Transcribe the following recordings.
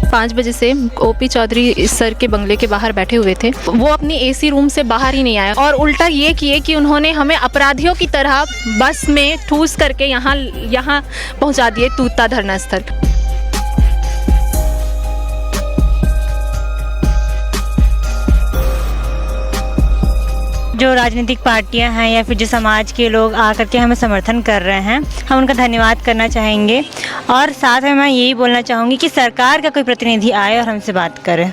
5 बजे से OP Chaudhary sir के बंगले के बाहर बैठे हुए थे। वो अपनी एसी रूम से बाहर ही नहीं आए और उल्टा ये किए कि उन्होंने हमें अपराधियों की तरह बस में ठूस करके यहाँ पहुँचा दिए तूता धरना स्थल। जो राजनीतिक पार्टियां हैं या फिर जो समाज के लोग आकर के हमें समर्थन कर रहे हैं, हम उनका धन्यवाद करना चाहेंगे। और साथ में मैं यही बोलना चाहूँगी कि सरकार का कोई प्रतिनिधि आए और हमसे बात करे।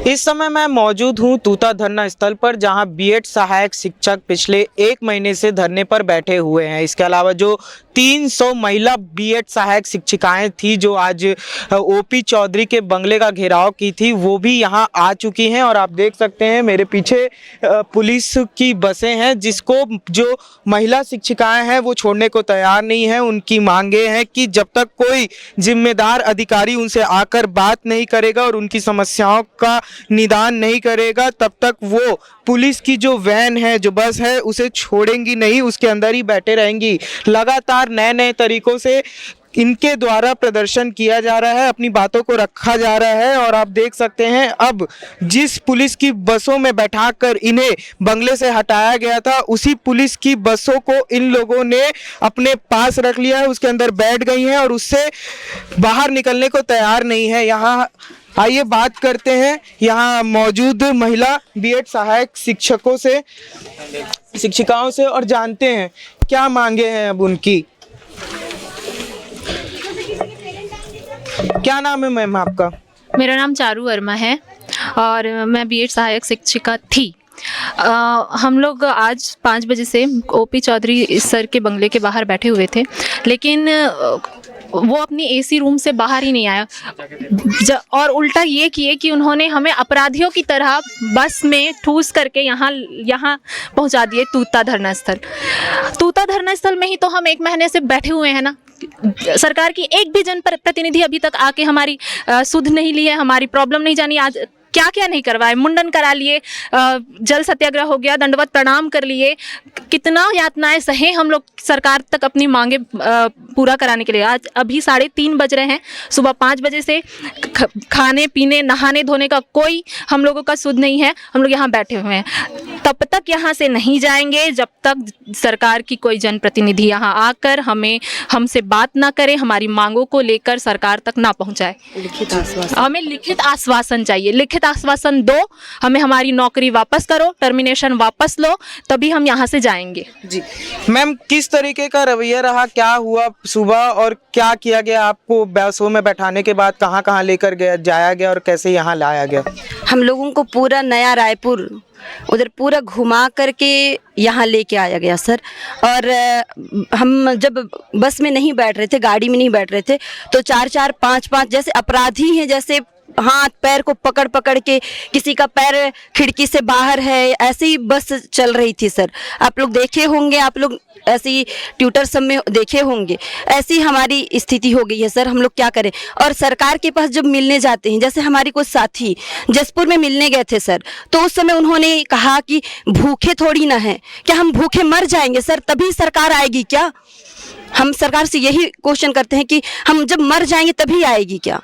इस समय मैं मौजूद हूं तूता धरना स्थल पर, जहां बीएड सहायक शिक्षक पिछले 1 महीने से धरने पर बैठे हुए हैं। इसके अलावा जो 300 महिला बीएड सहायक शिक्षिकाएं थी जो आज ओपी चौधरी के बंगले का घेराव की थी, वो भी यहां आ चुकी हैं। और आप देख सकते हैं मेरे पीछे पुलिस की बसें हैं, जिसको जो महिला शिक्षिकाएं हैं वो छोड़ने को तैयार नहीं है। उनकी मांगे हैं कि जब तक कोई जिम्मेदार अधिकारी उनसे आकर बात नहीं करेगा और उनकी समस्याओं का निदान नहीं करेगा, तब तक वो पुलिस की जो वैन है, जो बस है, उसे छोड़ेंगी नहीं, उसके अंदर ही बैठे रहेंगी। लगातार नए नए तरीकों से इनके द्वारा प्रदर्शन किया जा रहा है, अपनी बातों को रखा जा रहा है। और आप देख सकते हैं अब जिस पुलिस की बसों में बैठाकर इन्हें बंगले से हटाया गया था, उसी पुलिस की बसों को इन लोगों ने अपने पास रख लिया है, उसके अंदर बैठ गई हैं और उससे बाहर निकलने को तैयार नहीं है। यहाँ आइए बात करते हैं यहाँ मौजूद महिला बीएड सहायक शिक्षिकाओं से और जानते हैं क्या मांगे हैं अब उनकी। क्या नाम है मैम आपका? मेरा नाम चारू वर्मा है और मैं बीएड सहायक शिक्षिका थी। हम लोग आज 5 बजे से ओपी चौधरी सर के बंगले के बाहर बैठे हुए थे, लेकिन वो अपनी एसी रूम से बाहर ही नहीं आया और उल्टा ये किए कि उन्होंने हमें अपराधियों की तरह बस में ठूस करके यहाँ पहुँचा दिए तूता धरना स्थल। तूता धरना स्थल में ही तो हम 1 महीने से बैठे हुए हैं ना। सरकार की एक भी जनप्रतिनिधि अभी तक आके हमारी सुध नहीं ली है, हमारी प्रॉब्लम नहीं जानी। आज क्या क्या नहीं करवाए, मुंडन करा लिए, जल सत्याग्रह हो गया, दंडवत प्रणाम कर लिए, कितना यातनाएं सहे हम लोग सरकार तक अपनी मांगे पूरा कराने के लिए। आज अभी 3:30 बज रहे हैं, सुबह 5 बजे से खाने पीने नहाने धोने का कोई हम लोगों का सुध नहीं है। हम लोग यहाँ बैठे हुए हैं, तब तक यहाँ से नहीं जाएंगे जब तक सरकार की कोई जनप्रतिनिधि यहाँ आकर हमसे बात ना करे, हमारी मांगों को लेकर सरकार तक ना पहुँचाए। हमें लिखित आश्वासन चाहिए, लिखित आश्वासन दो, हमें हमारी नौकरी वापस करो, टर्मिनेशन वापस लो, तभी हम यहाँ से जाएंगे। जी मैम, किस तरीके का रवैया रहा, क्या हुआ सुबह और क्या किया गया आपको बसों में बैठाने के बाद? कहाँ कहाँ लेकर जाया गया और कैसे यहाँ लाया गया? हम लोगों को पूरा नया रायपुर उधर पूरा घुमा करके यहाँ लेके आया गया सर। और हम जब बस में नहीं बैठ रहे थे, गाड़ी में नहीं बैठ रहे थे, तो 4-4, 5-5 जैसे अपराधी हैं, जैसे हाथ पैर को पकड़ पकड़ के, किसी का पैर खिड़की से बाहर है, ऐसे ही बस चल रही थी सर। आप लोग देखे होंगे, आप लोग ऐसी ट्विटर सब में देखे होंगे, ऐसी हमारी स्थिति हो गई है सर। हम लोग क्या करें? और सरकार के पास जब मिलने जाते हैं, जैसे हमारी कुछ साथी जसपुर में मिलने गए थे सर, तो उस समय उन्होंने कहा कि भूखे थोड़ी ना है, क्या हम भूखे मर जाएंगे सर तभी सरकार आएगी क्या? हम सरकार से यही क्वेश्चन करते हैं कि हम जब मर जाएंगे तभी आएगी क्या?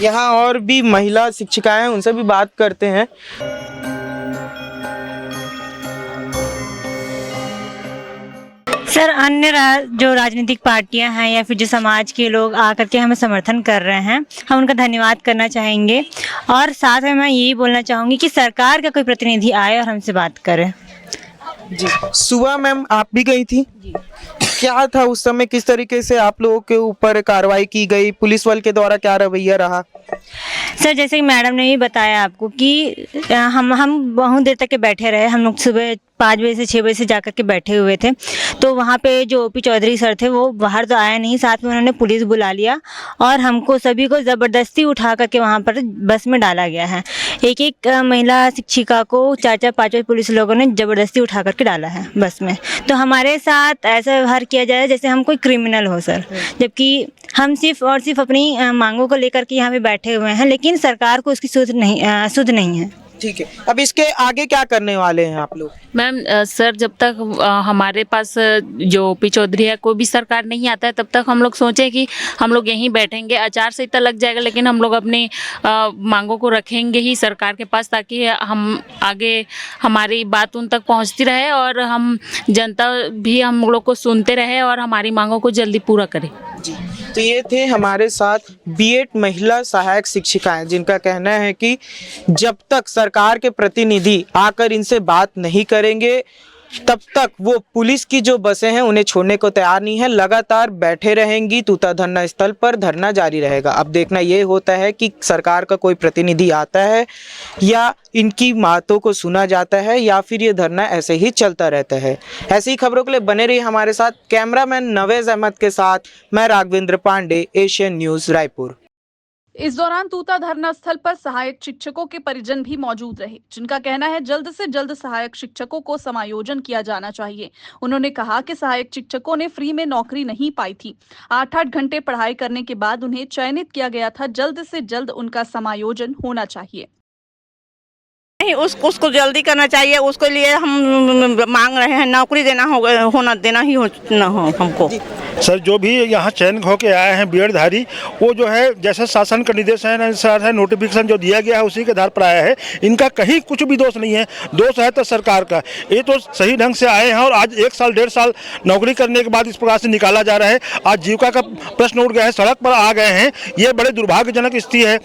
यहाँ और भी महिला शिक्षिकाएं हैं, उनसे भी बात करते हैं। सर, अन्य जो राजनीतिक पार्टियां हैं या फिर जो समाज के लोग आकर के हमें समर्थन कर रहे हैं, हम उनका धन्यवाद करना चाहेंगे। और साथ में मैं यही बोलना चाहूँगी कि सरकार का कोई प्रतिनिधि आए और हमसे बात करे। जी, सुबह मैम आप भी गई थी? जी। क्या था उस समय, किस तरीके से आप लोगों के ऊपर कार्रवाई की गई, पुलिस बल के द्वारा क्या रवैया रहा? सर, जैसे कि मैडम ने भी बताया आपको कि हम बहुत देर तक के बैठे रहे। हम लोग सुबह 5 बजे से 6 बजे से जाकर के बैठे हुए थे, तो वहाँ पे जो ओपी चौधरी सर थे वो बाहर तो आया नहीं, साथ में उन्होंने पुलिस बुला लिया और हमको सभी को ज़बरदस्ती उठा करके वहाँ पर बस में डाला गया है। एक महिला शिक्षिका को 4-4, 5 पुलिस लोगों ने ज़बरदस्ती उठा करके डाला है बस में। तो हमारे साथ ऐसा व्यवहार किया जाए जैसे हम कोई क्रिमिनल हो सर, जबकि हम सिर्फ और सिर्फ अपनी मांगों को लेकर के यहाँ पे बैठे हुए हैं, लेकिन सरकार को उसकी सुध नहीं है। ठीक है, अब इसके आगे क्या करने वाले हैं आप लोग? मैम सर जब तक हमारे पास जो ओपी चौधरी है कोई भी सरकार नहीं आता है तब तक हम लोग सोचे कि हम लोग यहीं बैठेंगे। आचार संहिता लग जाएगा लेकिन हम लोग अपनी मांगों को रखेंगे ही सरकार के पास ताकि हम आगे हमारी बात उन तक पहुंचती रहे और हम जनता भी हम लोग को सुनते रहे और हमारी मांगों को जल्दी पूरा करे। तो ये थे हमारे साथ बीएड महिला सहायक शिक्षिकाएं जिनका कहना है कि जब तक सरकार के प्रतिनिधि आकर इनसे बात नहीं करेंगे तब तक वो पुलिस की जो बसें हैं उन्हें छोड़ने को तैयार नहीं है, लगातार बैठे रहेंगी। तूता धरना स्थल पर धरना जारी रहेगा। अब देखना ये होता है कि सरकार का कोई प्रतिनिधि आता है या इनकी बातों को सुना जाता है या फिर ये धरना ऐसे ही चलता रहता है। ऐसी ही खबरों के लिए बने रहिए हमारे साथ। कैमरामैन नवेज अहमद के साथ मैं राघवेंद्र पांडे, एशियन न्यूज रायपुर। इस दौरान तूता धरना स्थल पर सहायक शिक्षकों के परिजन भी मौजूद रहे, जिनका कहना है जल्द से जल्द सहायक शिक्षकों को समायोजन किया जाना चाहिए। उन्होंने कहा कि सहायक शिक्षकों ने फ्री में नौकरी नहीं पाई थी। 8-8 घंटे पढ़ाई करने के बाद उन्हें चयनित किया गया था। जल्द से जल्द उनका समायोजन होना चाहिए। नहीं, उसको जल्दी करना चाहिए। उसके लिए हम मांग रहे हैं, नौकरी देना ही हमको। सर जो भी यहाँ चयन होके आए हैं बीएड धारी, वो जो है जैसे शासन का निर्देशन है, नोटिफिकेशन जो दिया गया है उसी के आधार पर आया है। इनका कहीं कुछ भी दोष नहीं है, दोष है तो सरकार का। ये तो सही ढंग से आए हैं और आज 1 साल 1.5 साल नौकरी करने के बाद इस प्रकार से निकाला जा रहा है। आज जीविका का प्रश्न उठ गया है, सड़क पर आ गए हैं। ये बड़े दुर्भाग्यजनक स्थिति है।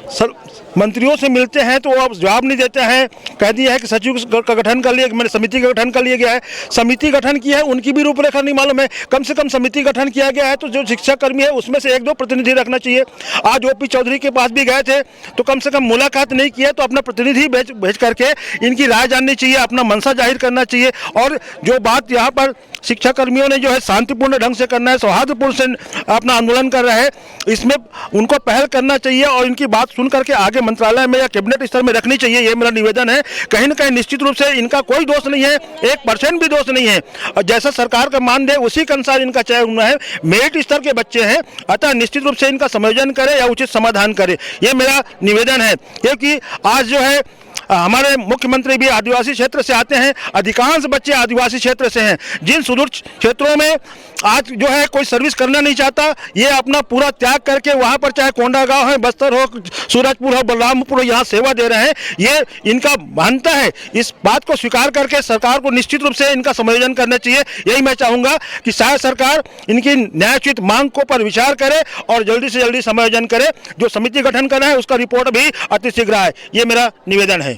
सर मंत्रियों से मिलते हैं तो वो अब जवाब नहीं देते हैं। कह दिया है कि सचिव का गठन कर लिया, मैंने समिति का गठन कर लिया गया है। समिति गठन की है, उनकी भी रूपरेखा नहीं मालूम है। कम से कम समिति गठन किया गया है तो जो शिक्षा कर्मी है उसमें से 1-2 प्रतिनिधि रखना चाहिए। आज ओपी चौधरी के पास भी गए थे तो कम से कम मुलाकात नहीं किया तो अपना प्रतिनिधि भेज करके इनकी राय जाननी चाहिए, अपना मनसा जाहिर करना चाहिए। और जो बात यहाँ पर शिक्षा कर्मियों ने जो है शांतिपूर्ण ढंग से करना है, सौहार्दपूर्ण से अपना आंदोलन कर रहे हैं, इसमें उनको पहल करना चाहिए और इनकी बात सुन करके आगे मंत्रालय में या कैबिनेट स्तर में रखनी चाहिए। ये मेरा निवेदन है। कहीं न कहीं निश्चित रूप से इनका कोई दोष नहीं है, 1% भी दोष नहीं है। और जैसा सरकार का मान दे उसी के अनुसार इनका चयन हुआ है। मेरिट स्तर के बच्चे हैं, अतः निश्चित रूप से इनका समायोजन करे या उचित समाधान करे, ये मेरा निवेदन है। क्योंकि आज जो है हमारे मुख्यमंत्री भी आदिवासी क्षेत्र से आते हैं, अधिकांश बच्चे आदिवासी क्षेत्र से हैं। जिन सुदूर क्षेत्रों में आज जो है कोई सर्विस करना नहीं चाहता, ये अपना पूरा त्याग करके वहाँ पर चाहे कोंडागांव है, बस्तर हो, सूरजपुर हो, बलरामपुर हो, यहाँ सेवा दे रहे हैं। ये इनका मानता है। इस बात को स्वीकार करके सरकार को निश्चित रूप से इनका समायोजन करना चाहिए। यही मैं चाहूँगा कि शायद सरकार इनकी न्यायोचित मांग को पर विचार करे और जल्दी से जल्दी समायोजन करे। जो समिति गठन करना है उसका रिपोर्ट भी अतिशीघ्र आए, ये मेरा निवेदन है।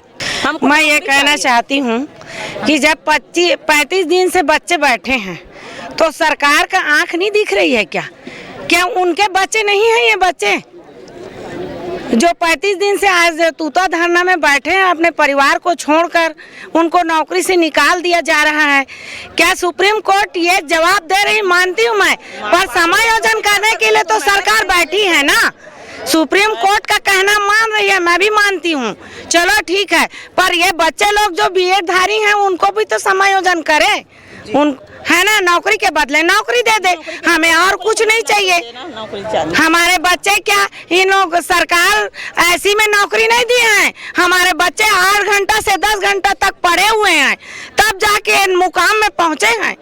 मैं ये कहना चाहती हूँ कि जब 35 दिन से बच्चे बैठे हैं तो सरकार का आंख नहीं दिख रही है क्या उनके बच्चे नहीं हैं? ये बच्चे जो 35 दिन से आज तूता धरना में बैठे हैं, अपने परिवार को छोड़कर उनको नौकरी से निकाल दिया जा रहा है। क्या सुप्रीम कोर्ट ये जवाब दे रही? मानती हूँ मैं, पर समायोजन करने के लिए तो सरकार बैठी है ना। सुप्रीम कोर्ट का कहना मान रही है, मैं भी मानती हूँ, चलो ठीक है, पर ये बच्चे लोग जो बीएड धारी हैं उनको भी तो समायोजन करे। उन है ना, नौकरी के बदले नौकरी दे दे, हमें और कुछ नहीं चाहिए। हमारे बच्चे क्या इन लोग सरकार ऐसी में नौकरी नहीं दी है। हमारे बच्चे 8 घंटा से 10 घंटा तक पढ़े हुए हैं, तब जाके मुकाम में पहुँचे हैं।